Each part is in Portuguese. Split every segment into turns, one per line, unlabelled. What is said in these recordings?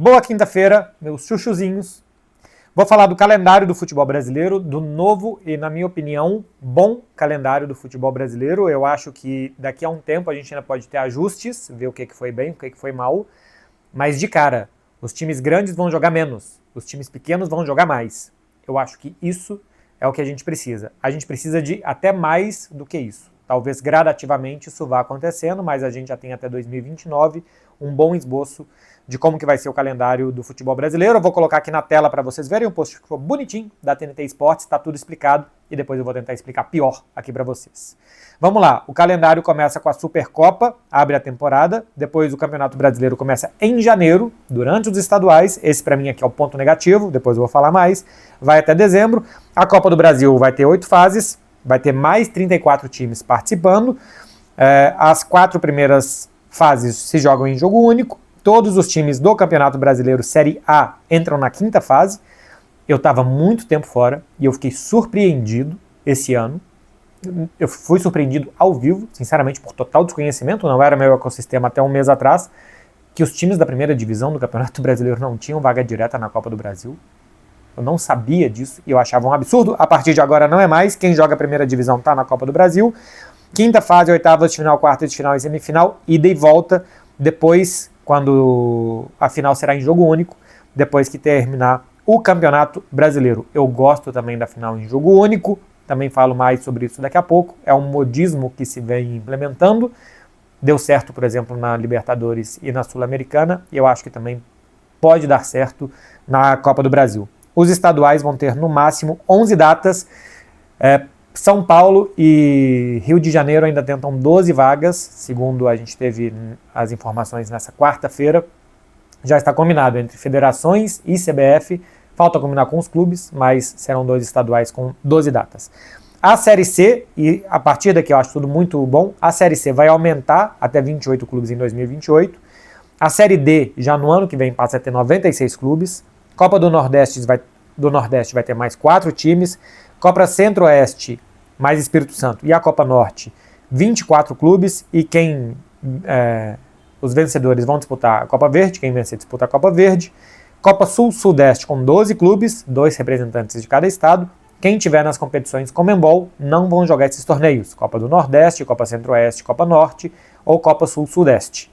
Boa quinta-feira, meus chuchuzinhos. Vou falar do calendário do futebol brasileiro, do novo e, na minha opinião, bom calendário do futebol brasileiro. Eu acho que daqui a um tempo a gente ainda pode ter ajustes, ver o que foi bem, o que foi mal. Mas de cara, os times grandes vão jogar menos, os times pequenos vão jogar mais. Eu acho que isso é o que a gente precisa. A gente precisa de até mais do que isso. Talvez gradativamente isso vá acontecendo, mas a gente já tem até 2029 um bom esboço de como que vai ser o calendário do futebol brasileiro. Eu vou colocar aqui na tela para vocês verem, um post que ficou bonitinho da TNT Esportes, está tudo explicado e depois eu vou tentar explicar pior aqui para vocês. Vamos lá, o calendário começa com a Supercopa, abre a temporada, depois o Campeonato Brasileiro começa em janeiro, durante os estaduais, esse para mim aqui é o ponto negativo, depois eu vou falar mais, vai até dezembro, a Copa do Brasil vai ter 8 fases, vai ter mais 34 times participando, as 4 primeiras fases se jogam em jogo único, todos os times do Campeonato Brasileiro Série A entram na 5ª fase. Eu estava muito tempo fora e eu fiquei surpreendido esse ano. Eu fui surpreendido ao vivo, sinceramente, por total desconhecimento, não era meu ecossistema até um mês atrás, que os times da primeira divisão do Campeonato Brasileiro não tinham vaga direta na Copa do Brasil. Eu não sabia disso e eu achava um absurdo. A partir de agora não é mais. Quem joga a primeira divisão está na Copa do Brasil. 5ª fase, 8ª de final, 4ª de final e semifinal, ida e volta. Depois, quando a final será em jogo único, depois que terminar o Campeonato Brasileiro. Eu gosto também da final em jogo único, também falo mais sobre isso daqui a pouco. É um modismo que se vem implementando. Deu certo, por exemplo, na Libertadores e na Sul-Americana, e eu acho que também pode dar certo na Copa do Brasil. Os estaduais vão ter no máximo 11 datas. São Paulo e Rio de Janeiro ainda tentam 12 vagas, segundo a gente teve as informações nessa quarta-feira. Já está combinado entre federações e CBF, falta combinar com os clubes, mas serão 2 estaduais com 12 datas. A Série C, e a partir daqui eu acho tudo muito bom, a Série C vai aumentar até 28 clubes em 2028. A Série D, já no ano que vem, passa a ter 96 clubes. Copa do Nordeste vai ter mais 4 times. Copa Centro-Oeste, mais Espírito Santo, e a Copa Norte, 24 clubes, e os vencedores vão disputar a Copa Verde, quem vencer disputa a Copa Verde. Copa Sul-Sudeste com 12 clubes, 2 representantes de cada estado. Quem tiver nas competições Conmebol não vão jogar esses torneios, Copa do Nordeste, Copa Centro-Oeste, Copa Norte ou Copa Sul-Sudeste.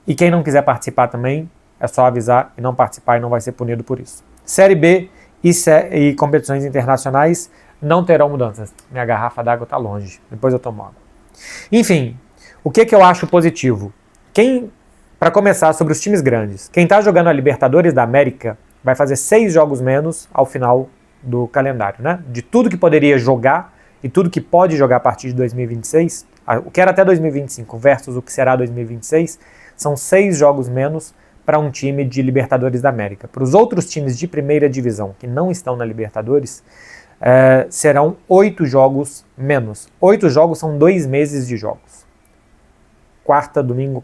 E quem não quiser participar também, é só avisar e não participar e não vai ser punido por isso. Série B e competições internacionais não terão mudanças. Minha garrafa d'água está longe, depois eu tomo água. Enfim, o que eu acho positivo? Para começar, sobre os times grandes, quem está jogando a Libertadores da América vai fazer 6 jogos menos ao final do calendário, né? De tudo que poderia jogar e tudo que pode jogar a partir de 2026, o que era até 2025 versus o que será 2026, são 6 jogos menos para um time de Libertadores da América. Para os outros times de primeira divisão que não estão na Libertadores, serão 8 jogos menos. 8 jogos são 2 meses de jogos. Quarta, domingo,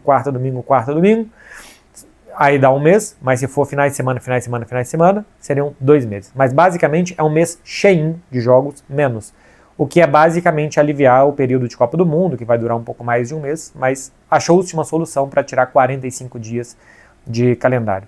aí dá um mês, mas se for finais de semana, seriam 2 meses. Mas basicamente é um mês cheinho de jogos menos, o que é basicamente aliviar o período de Copa do Mundo, que vai durar um pouco mais de um mês, mas achou-se uma solução para tirar 45 dias de calendário.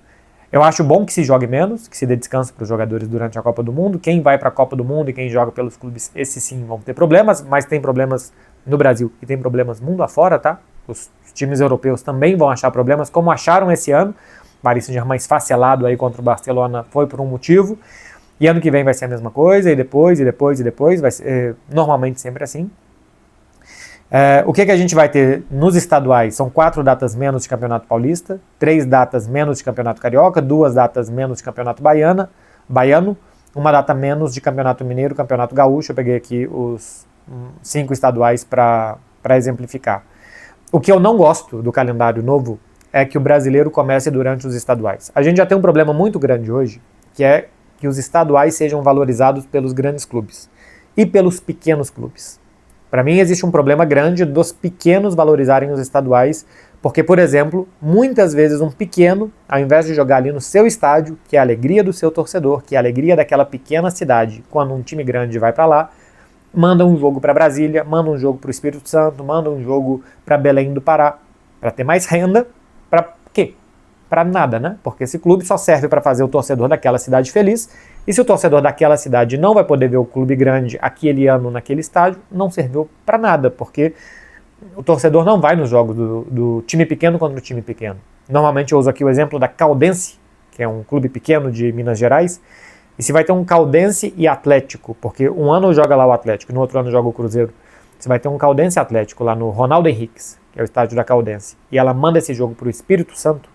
Eu acho bom que se jogue menos, que se dê descanso para os jogadores durante a Copa do Mundo. Quem vai para a Copa do Mundo e quem joga pelos clubes, esses sim vão ter problemas, mas tem problemas no Brasil e tem problemas mundo afora, tá? Os times europeus também vão achar problemas, como acharam esse ano. Paris Saint-Germain esfacelado aí contra o Barcelona foi por um motivo. E ano que vem vai ser a mesma coisa, e depois, vai ser normalmente sempre assim. O que a gente vai ter nos estaduais? São 4 datas menos de Campeonato Paulista, 3 datas menos de Campeonato Carioca, 2 datas menos de Campeonato Baiano, 1 data menos de Campeonato Mineiro, Campeonato Gaúcho. Eu peguei aqui os 5 estaduais para exemplificar. O que eu não gosto do calendário novo é que o brasileiro comece durante os estaduais. A gente já tem um problema muito grande hoje, que é que os estaduais sejam valorizados pelos grandes clubes e pelos pequenos clubes. Para mim existe um problema grande dos pequenos valorizarem os estaduais, porque, por exemplo, muitas vezes um pequeno, ao invés de jogar ali no seu estádio, que é a alegria do seu torcedor, que é a alegria daquela pequena cidade, quando um time grande vai para lá, manda um jogo para Brasília, manda um jogo para o Espírito Santo, manda um jogo para Belém do Pará, para ter mais renda. Para quê? para nada, né? Porque esse clube só serve para fazer o torcedor daquela cidade feliz, e se o torcedor daquela cidade não vai poder ver o clube grande aquele ano naquele estádio, não serviu para nada, porque o torcedor não vai nos jogos do time pequeno contra o time pequeno. Normalmente eu uso aqui o exemplo da Caldense, que é um clube pequeno de Minas Gerais, e se vai ter um Caldense e Atlético, porque um ano joga lá o Atlético, no outro ano joga o Cruzeiro, você vai ter um Caldense Atlético lá no Ronaldo Henriques, que é o estádio da Caldense, e ela manda esse jogo para o Espírito Santo,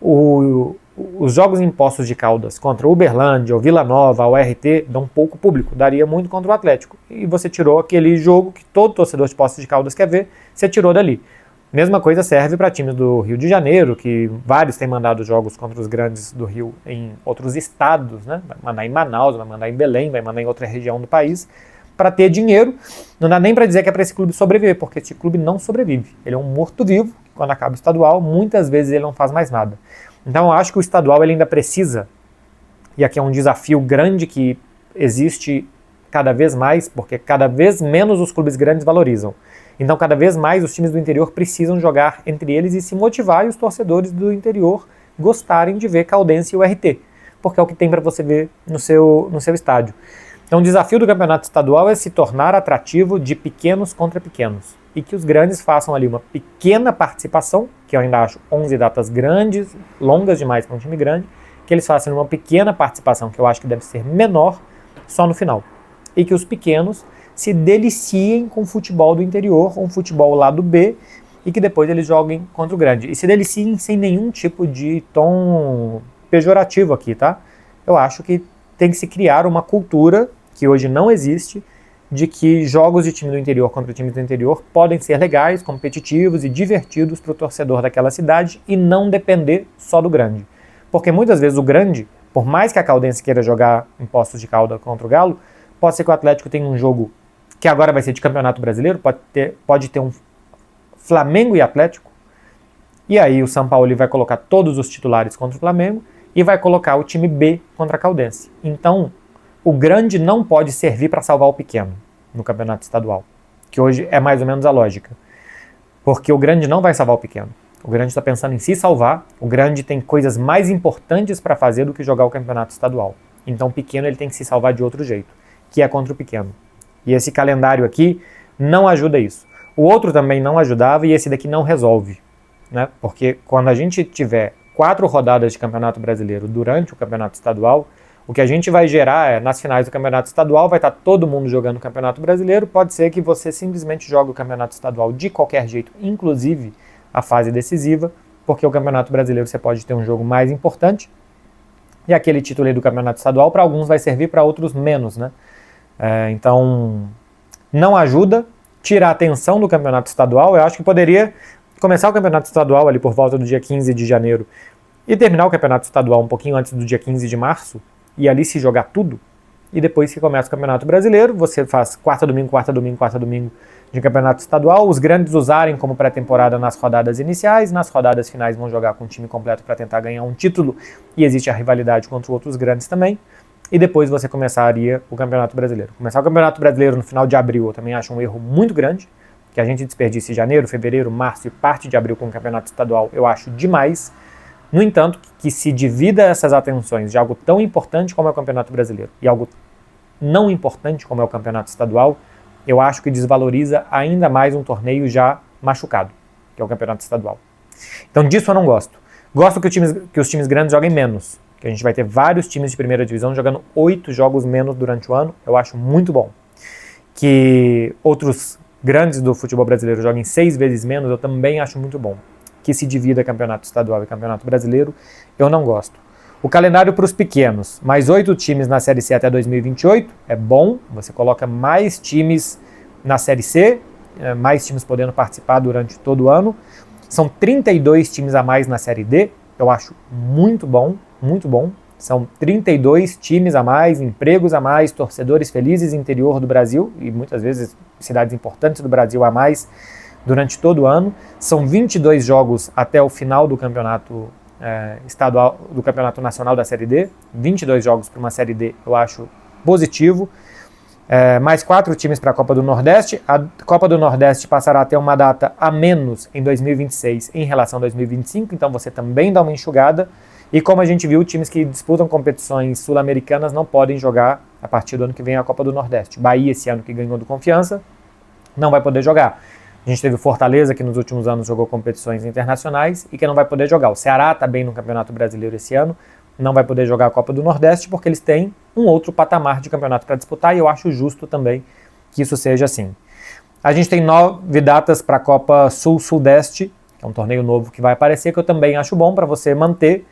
os jogos impostos de Caldas contra o Uberlândia, o Vila Nova, o RT, dão pouco público, daria muito contra o Atlético. E você tirou aquele jogo que todo torcedor de Poços de Caldas quer ver, você tirou dali. Mesma coisa serve para times do Rio de Janeiro, que vários têm mandado jogos contra os grandes do Rio em outros estados, né? Vai mandar em Manaus, vai mandar em Belém, vai mandar em outra região do país, para ter dinheiro. Não dá nem para dizer que é para esse clube sobreviver, porque esse clube não sobrevive. Ele é um morto-vivo, quando acaba o estadual, muitas vezes ele não faz mais nada. Então eu acho que o estadual ele ainda precisa, e aqui é um desafio grande que existe cada vez mais, porque cada vez menos os clubes grandes valorizam. Então cada vez mais os times do interior precisam jogar entre eles e se motivar, e os torcedores do interior gostarem de ver Caldense e o RT, porque é o que tem para você ver no seu estádio. Então o desafio do campeonato estadual é se tornar atrativo de pequenos contra pequenos, e que os grandes façam ali uma pequena participação, que eu ainda acho 11 datas grandes, longas demais para um time grande, que eles façam uma pequena participação, que eu acho que deve ser menor, só no final. E que os pequenos se deliciem com o futebol do interior, um futebol lado B, e que depois eles joguem contra o grande. E se deliciem sem nenhum tipo de tom pejorativo aqui, tá? Eu acho que tem que se criar uma cultura, que hoje não existe, de que jogos de time do interior contra time do interior podem ser legais, competitivos e divertidos para o torcedor daquela cidade e não depender só do grande. Porque muitas vezes o grande, por mais que a Caldense queira jogar em Poços de Caldas contra o Galo, pode ser que o Atlético tenha um jogo que agora vai ser de Campeonato Brasileiro, pode ter um Flamengo e Atlético, e aí o São Paulo vai colocar todos os titulares contra o Flamengo e vai colocar o time B contra a Caldense. Então, o grande não pode servir para salvar o pequeno no campeonato estadual, que hoje é mais ou menos a lógica. Porque o grande não vai salvar o pequeno. O grande está pensando em se salvar, o grande tem coisas mais importantes para fazer do que jogar o campeonato estadual. Então o pequeno ele tem que se salvar de outro jeito, que é contra o pequeno. E esse calendário aqui não ajuda isso. O outro também não ajudava e esse daqui não resolve, né? Porque quando a gente tiver 4 rodadas de campeonato brasileiro durante o campeonato estadual, o que a gente vai gerar é, nas finais do campeonato estadual, vai estar todo mundo jogando o campeonato brasileiro, pode ser que você simplesmente jogue o campeonato estadual de qualquer jeito, inclusive a fase decisiva, porque o campeonato brasileiro você pode ter um jogo mais importante, e aquele título aí do campeonato estadual para alguns vai servir, para outros menos, né? Então, não ajuda, tira a atenção do campeonato estadual. Eu acho que poderia começar o campeonato estadual ali por volta do dia 15 de janeiro e terminar o campeonato estadual um pouquinho antes do dia 15 de março, e ali se jogar tudo, e depois que começa o Campeonato Brasileiro, você faz quarta, domingo de campeonato estadual, os grandes usarem como pré-temporada nas rodadas iniciais, nas rodadas finais vão jogar com o time completo para tentar ganhar um título, e existe a rivalidade contra outros grandes também, e depois você começaria o Campeonato Brasileiro. Começar o Campeonato Brasileiro no final de abril eu também acho um erro muito grande, que a gente desperdice janeiro, fevereiro, março e parte de abril com o Campeonato Estadual, eu acho demais. No entanto, que se divida essas atenções de algo tão importante como é o Campeonato Brasileiro e algo não importante como é o Campeonato Estadual, eu acho que desvaloriza ainda mais um torneio já machucado, que é o Campeonato Estadual. Então disso eu não gosto. Gosto que os times grandes joguem menos, que a gente vai ter vários times de primeira divisão jogando 8 jogos menos durante o ano, eu acho muito bom. Que outros grandes do futebol brasileiro joguem 6 vezes menos, eu também acho muito bom. Que se divida campeonato estadual e campeonato brasileiro, eu não gosto. O calendário para os pequenos, mais 8 times na Série C até 2028, é bom, você coloca mais times na Série C, mais times podendo participar durante todo o ano. São 32 times a mais na Série D, eu acho muito bom, muito bom. São 32 times a mais, empregos a mais, torcedores felizes no interior do Brasil, e muitas vezes cidades importantes do Brasil a mais, durante todo o ano. São 22 jogos até o final do campeonato estadual, do campeonato nacional da Série D. 22 jogos para uma Série D eu acho positivo. Mais 4 times para a Copa do Nordeste. A Copa do Nordeste passará a ter uma data a menos em 2026 em relação a 2025, então você também dá uma enxugada. E como a gente viu, times que disputam competições sul-americanas não podem jogar a partir do ano que vem a Copa do Nordeste. Bahia, esse ano que ganhou do Confiança, não vai poder jogar. A gente teve o Fortaleza, que nos últimos anos jogou competições internacionais e que não vai poder jogar. O Ceará está bem no Campeonato Brasileiro esse ano, não vai poder jogar a Copa do Nordeste porque eles têm um outro patamar de campeonato para disputar e eu acho justo também que isso seja assim. A gente tem 9 datas para a Copa Sul-Sudeste, que é um torneio novo que vai aparecer, que eu também acho bom para você manter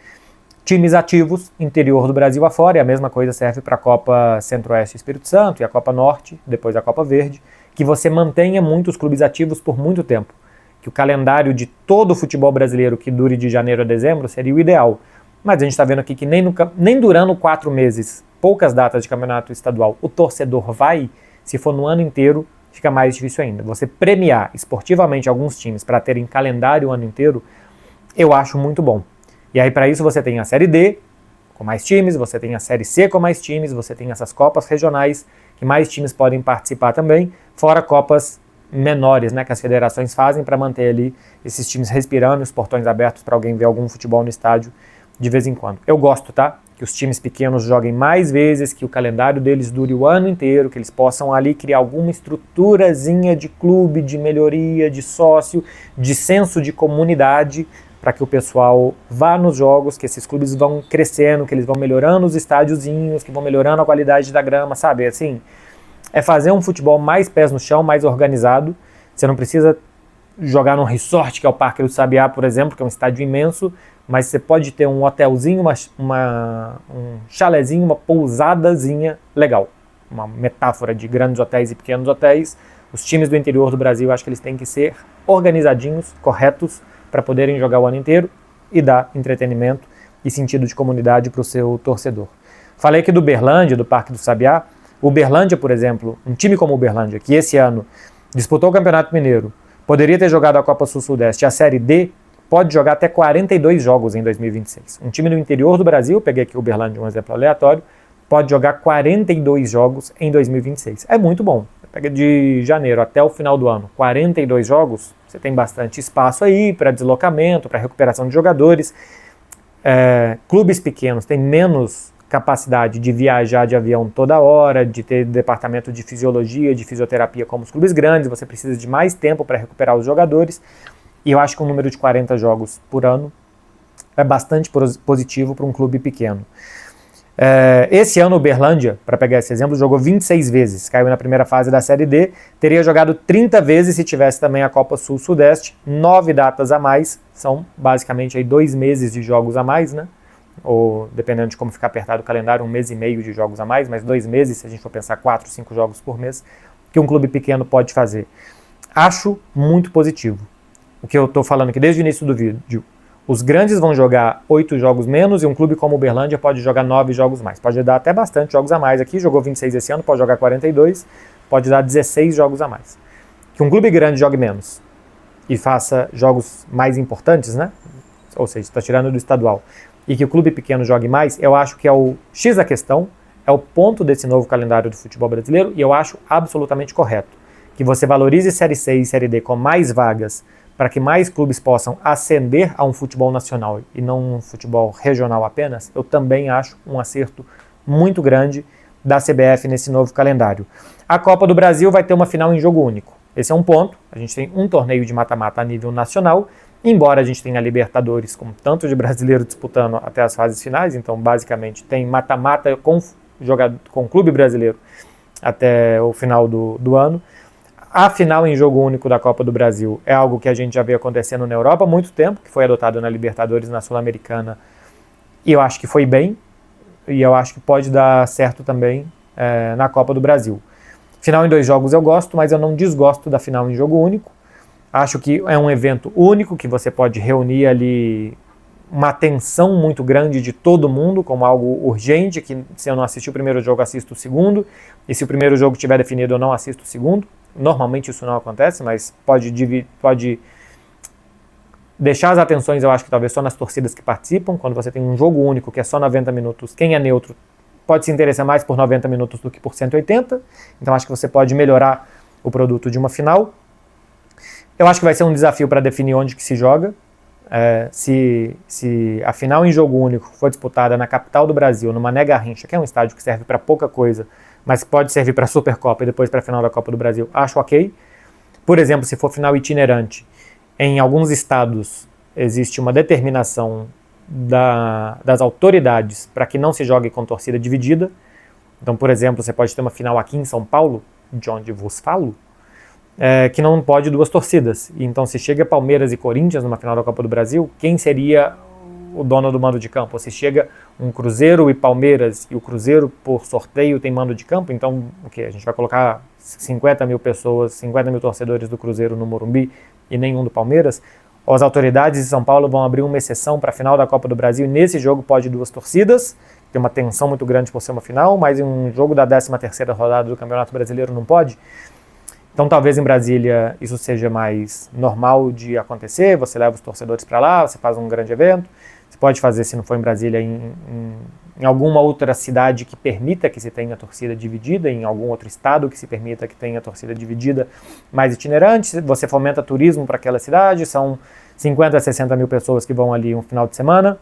times ativos interior do Brasil afora, e a mesma coisa serve para a Copa Centro-Oeste e Espírito Santo e a Copa Norte, depois a Copa Verde, que você mantenha muitos clubes ativos por muito tempo, que o calendário de todo o futebol brasileiro que dure de janeiro a dezembro seria o ideal. Mas a gente está vendo aqui que nem durando 4 meses, poucas datas de campeonato estadual, o torcedor vai, se for no ano inteiro, fica mais difícil ainda. Você premiar esportivamente alguns times para terem calendário o ano inteiro, eu acho muito bom. E aí para isso você tem a Série D com mais times, você tem a Série C com mais times, você tem essas Copas regionais que mais times podem participar também, fora Copas menores, né, que as federações fazem para manter ali esses times respirando, os portões abertos para alguém ver algum futebol no estádio de vez em quando. Eu gosto, tá? Que os times pequenos joguem mais vezes, que o calendário deles dure o ano inteiro, que eles possam ali criar alguma estruturazinha de clube, de melhoria, de sócio, de senso de comunidade, para que o pessoal vá nos jogos, que esses clubes vão crescendo, que eles vão melhorando os estádiozinhos, que vão melhorando a qualidade da grama, sabe? Assim, é fazer um futebol mais pés no chão, mais organizado. Você não precisa jogar num resort, que é o Parque do Sabiá, por exemplo, que é um estádio imenso, mas você pode ter um hotelzinho, um chalezinho, uma pousadazinha legal. Uma metáfora de grandes hotéis e pequenos hotéis. Os times do interior do Brasil, acho que eles têm que ser organizadinhos, corretos, para poderem jogar o ano inteiro e dar entretenimento e sentido de comunidade para o seu torcedor. Falei aqui do Uberlândia, do Parque do Sabiá. O Uberlândia, por exemplo, um time como o Uberlândia, que esse ano disputou o Campeonato Mineiro, poderia ter jogado a Copa Sul-Sudeste e a Série D, pode jogar até 42 jogos em 2026. Um time do interior do Brasil, peguei aqui o Uberlândia, um exemplo aleatório, pode jogar 42 jogos em 2026. É muito bom. Pega de janeiro até o final do ano, 42 jogos, você tem bastante espaço aí para deslocamento, para recuperação de jogadores. Clubes pequenos têm menos capacidade de viajar de avião toda hora, de ter departamento de fisiologia, de fisioterapia como os clubes grandes, você precisa de mais tempo para recuperar os jogadores. E eu acho que um número de 40 jogos por ano é bastante positivo para um clube pequeno. Esse ano o Uberlândia, para pegar esse exemplo, jogou 26 vezes, caiu na primeira fase da Série D, teria jogado 30 vezes se tivesse também a Copa Sul-Sudeste, 9 datas a mais, são basicamente aí 2 meses de jogos a mais, né? Ou dependendo de como ficar apertado o calendário, 1 mês e meio de jogos a mais, mas 2 meses, se a gente for pensar 4, 5 jogos por mês, que um clube pequeno pode fazer. Acho muito positivo. O que eu estou falando aqui desde o início do vídeo, os grandes vão jogar 8 jogos menos e um clube como o Uberlândia pode jogar 9 jogos mais. Pode dar até bastante jogos a mais aqui, jogou 26 esse ano, pode jogar 42, pode dar 16 jogos a mais. Que um clube grande jogue menos e faça jogos mais importantes, né? Ou seja, está tirando do estadual, e que o clube pequeno jogue mais, eu acho que é o X da questão, é o ponto desse novo calendário do futebol brasileiro, e eu acho absolutamente correto. Que você valorize Série C e Série D com mais vagas, para que mais clubes possam ascender a um futebol nacional e não um futebol regional apenas, eu também acho um acerto muito grande da CBF nesse novo calendário. A Copa do Brasil vai ter uma final em jogo único. Esse é um ponto. A gente tem um torneio de mata-mata a nível nacional, embora a gente tenha Libertadores com tanto de brasileiro disputando até as fases finais, então basicamente tem mata-mata com clube brasileiro até o final do ano. A final em jogo único da Copa do Brasil é algo que a gente já vê acontecendo na Europa há muito tempo, que foi adotado na Libertadores, na Sul-Americana, e eu acho que foi bem, e eu acho que pode dar certo também na Copa do Brasil. Final em 2 jogos eu gosto, mas eu não desgosto da final em jogo único. Acho que é um evento único, que você pode reunir ali uma atenção muito grande de todo mundo, como algo urgente, que se eu não assistir o primeiro jogo, assisto o segundo, e se o primeiro jogo estiver definido, eu não assisto o segundo. Normalmente isso não acontece, mas pode deixar as atenções, eu acho que talvez só nas torcidas que participam. Quando você tem um jogo único que é só 90 minutos, quem é neutro pode se interessar mais por 90 minutos do que por 180, então acho que você pode melhorar o produto de uma final. Eu acho que vai ser um desafio para definir onde que se joga. Se a final em jogo único for disputada na capital do Brasil, no Mané Garrincha, que é um estádio que serve para pouca coisa, mas pode servir para a Supercopa e depois para a final da Copa do Brasil, acho ok. Por exemplo, se for final itinerante, em alguns estados existe uma determinação das autoridades para que não se jogue com torcida dividida. Então, por exemplo, você pode ter uma final aqui em São Paulo, de onde vos falo, que não pode duas torcidas. E então, se chega Palmeiras e Corinthians numa final da Copa do Brasil, quem seria o dono do mando de campo? Ou se chega um Cruzeiro e Palmeiras, e o Cruzeiro, por sorteio, tem mando de campo, então o quê? A gente vai colocar 50 mil pessoas, 50 mil torcedores do Cruzeiro no Morumbi e nenhum do Palmeiras? Ou as autoridades de São Paulo vão abrir uma exceção para a final da Copa do Brasil e nesse jogo pode duas torcidas? Tem uma tensão muito grande por ser uma final, mas em um jogo da 13ª rodada do Campeonato Brasileiro não pode? Então talvez em Brasília isso seja mais normal de acontecer, você leva os torcedores para lá, você faz um grande evento. Você pode fazer, se não for em Brasília, em alguma outra cidade que permita que se tenha torcida dividida, em algum outro estado que se permita que tenha torcida dividida mais itinerante. Você fomenta turismo para aquela cidade, são 50 a 60 mil pessoas que vão ali um final de semana.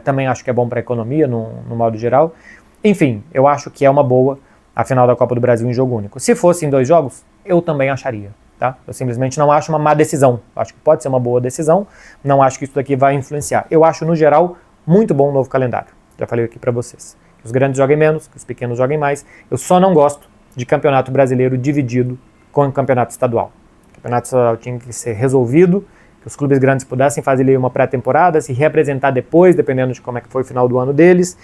Também acho que é bom para a economia, no modo geral. Enfim, eu acho que é uma boa a final da Copa do Brasil em jogo único. Se fosse em 2 jogos, eu também acharia. Tá? Eu simplesmente não acho uma má decisão. Acho que pode ser uma boa decisão. Não acho que isso daqui vai influenciar. Eu acho, no geral, muito bom o novo calendário. Já falei aqui para vocês. Que os grandes joguem menos, que os pequenos joguem mais. Eu só não gosto de campeonato brasileiro dividido com o campeonato estadual. O campeonato estadual tinha que ser resolvido, que os clubes grandes pudessem fazer ali uma pré-temporada, se reapresentar depois, dependendo de como é que foi o final do ano deles.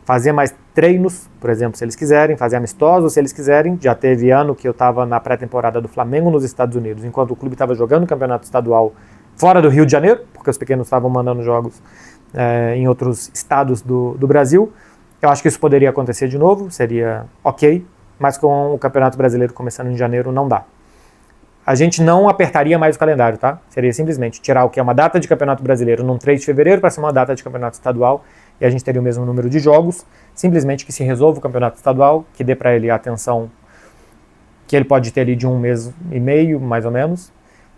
Fazer mais treinos, por exemplo, se eles quiserem, fazer amistosos, se eles quiserem. Já teve ano que eu estava na pré-temporada do Flamengo nos Estados Unidos, enquanto o clube estava jogando o campeonato estadual fora do Rio de Janeiro, porque os pequenos estavam mandando jogos em outros estados do Brasil. Eu acho que isso poderia acontecer de novo, seria ok, mas com o Campeonato Brasileiro começando em janeiro não dá. A gente não apertaria mais o calendário, tá? Seria simplesmente tirar o que é uma data de Campeonato Brasileiro num 3 de fevereiro para ser uma data de Campeonato Estadual e a gente teria o mesmo número de jogos, simplesmente que se resolva o Campeonato Estadual, que dê para ele a atenção que ele pode ter ali de 1 mês e meio, mais ou menos,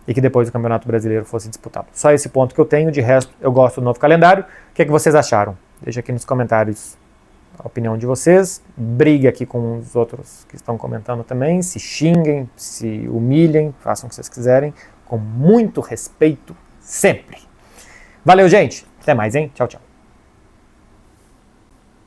e que depois o Campeonato Brasileiro fosse disputado. Só esse ponto que eu tenho, de resto eu gosto do novo calendário. O que é que vocês acharam? Deixa aqui nos comentários a opinião de vocês, brigue aqui com os outros que estão comentando também, se xinguem, se humilhem, façam o que vocês quiserem, com muito respeito sempre. Valeu, gente! Até mais, hein? Tchau, tchau.